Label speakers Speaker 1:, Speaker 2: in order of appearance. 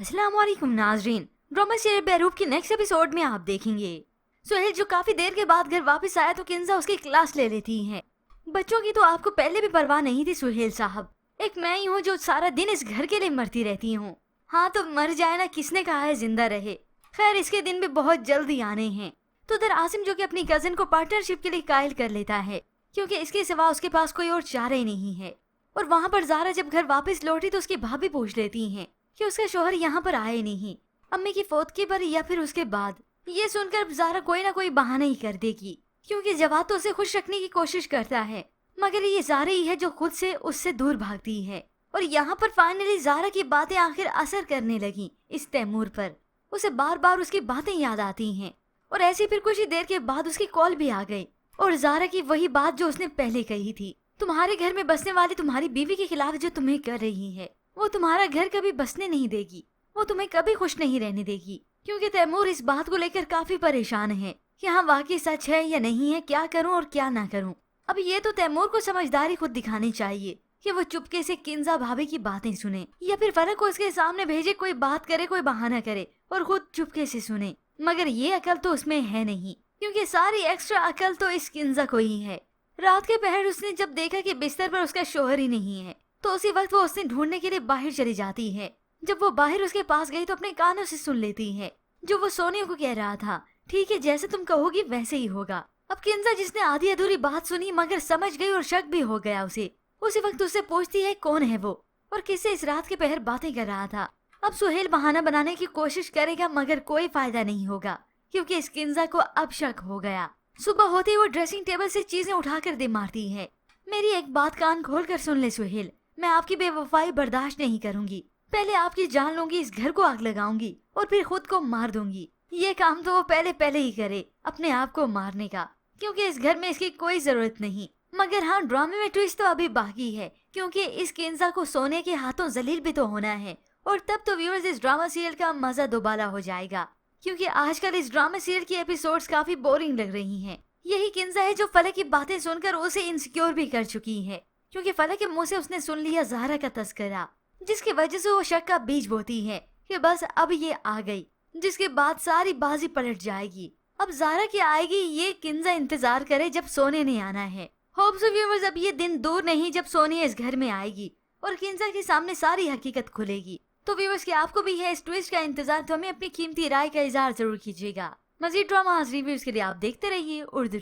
Speaker 1: अस्सलाम वालेकुम नाजरीन। ड्रामा सीरियल बेहरूप की नेक्स्ट एपिसोड में आप देखेंगे सुहेल जो काफी देर के बाद घर वापस आया तो किंजा उसकी क्लास ले लेती है। बच्चों की तो आपको पहले भी परवाह नहीं थी सुहेल साहब। एक मैं ही हूँ जो सारा दिन इस घर के लिए मरती रहती हूँ। हाँ तो मर जाए ना, किसने कहा है जिंदा रहे। खैर इसके दिन भी बहुत जल्दी आने हैं। तो उधर आसिम जो कि अपनी कजिन को पार्टनरशिप के लिए कायल कर लेता है क्योंकि इसके सिवा उसके पास कोई और चारा ही नहीं है। और वहाँ पर ज़ारा जब घर वापस लौटी तो उसकी भाभी पूछ लेती हैं कि उसका शोहर यहाँ पर आए नहीं, अम्मी की फौतगी पर या फिर उसके बाद। ये सुनकर ज़ारा कोई ना कोई बहाना ही कर देगी क्योंकि जवाब तो उसे खुश रखने की कोशिश करता है, मगर ये ज़ारा ही है जो खुद से उससे दूर भागती है। और यहाँ पर फाइनली ज़ारा की बातें आखिर असर करने लगी इस तैमूर पर। उसे बार बार उसकी बातें याद आती हैं और ऐसे फिर कुछ ही देर के बाद उसकी कॉल भी आ गई और ज़ारा की वही बात जो उसने पहले कही थी, तुम्हारे घर में बसने वाली तुम्हारी बीवी के खिलाफ जो तुम्हें कर रही है वो तुम्हारा घर कभी बसने नहीं देगी, वो तुम्हें कभी खुश नहीं रहने देगी। क्योंकि तैमूर इस बात को लेकर काफी परेशान है कि हाँ वाकई सच है या नहीं है, क्या करूं और क्या ना करूं। अब ये तो तैमूर को समझदारी खुद दिखानी चाहिए कि वो चुपके से किंजा भाभी की बातें सुने या फिर फरक को उसके सामने भेजे, कोई बात करे, कोई बहाना करे और खुद चुपके से सुने। मगर ये अकल तो उसमें है नहीं क्योंकि सारी एक्स्ट्रा अकल तो इस किंजा को ही है। रात के पहर उसने जब देखा कि बिस्तर पर उसका शोहर ही नहीं है तो उसी वक्त वो उसे ढूंढने के लिए बाहर चली जाती है। जब वो बाहर उसके पास गई तो अपने कानों से सुन लेती है जो वो सोने को कह रहा था, ठीक है जैसे तुम कहोगी वैसे ही होगा। अब किंजा जिसने आधी अधूरी बात सुनी मगर समझ गई और शक भी हो गया उसे, उसी वक्त उससे पूछती है कौन है वो और किससे इस रात के पहर बातें कर रहा था। अब सुहेल बहाना बनाने की कोशिश करेगा मगर कोई फायदा नहीं होगा क्योंकि इस किंजा को अब शक हो गया। सुबह होते ही वो ड्रेसिंग टेबल से चीजें उठाकर दे मारती है। मेरी एक बात कान खोल कर सुन ले सुहेल, मैं आपकी बेवफाई बर्दाश्त नहीं करूंगी। पहले आपकी जान लूंगी, इस घर को आग लगाऊंगी और फिर खुद को मार दूंगी। ये काम तो वो पहले ही करे, अपने आप को मारने का, क्योंकि इस घर में इसकी कोई जरूरत नहीं। मगर हाँ ड्रामे में ट्विस्ट तो अभी बाकी है क्योंकि इस किंजा को सोने के हाथों जलील भी तो होना है और तब तो व्यूअर्स इस ड्रामा सीरियल का मजा दोबारा हो जाएगा। क्योंकि आजकल इस ड्रामा सीरियल की एपिसोड्स काफी बोरिंग लग रही हैं। यही किंजा है जो फलक की बातें सुनकर उसे इनसिक्योर भी कर चुकी है क्योंकि फलक के मुंह से उसने सुन लिया ज़ारा का तस्करा, जिसकी वजह से वो शक का बीज बोती है कि बस अब ये आ गई, जिसके बाद सारी बाजी पलट जाएगी। अब ज़ारा की आएगी ये किंजा इंतजार करे जब सोने नहीं आना है। होप सो व्यूअर्स अब ये दिन दूर नहीं जब सोने इस घर में आएगी और किंजा के सामने सारी हकीकत खुलेगी। तो व्यूअर्स क्या आपको भी है इस ट्विस्ट का इंतजार, तो हमें अपनी कीमती राय का इजहार जरूर कीजिएगा। मजीद ड्रामा रिव्यूज के लिए आप देखते रहिए उर्दू।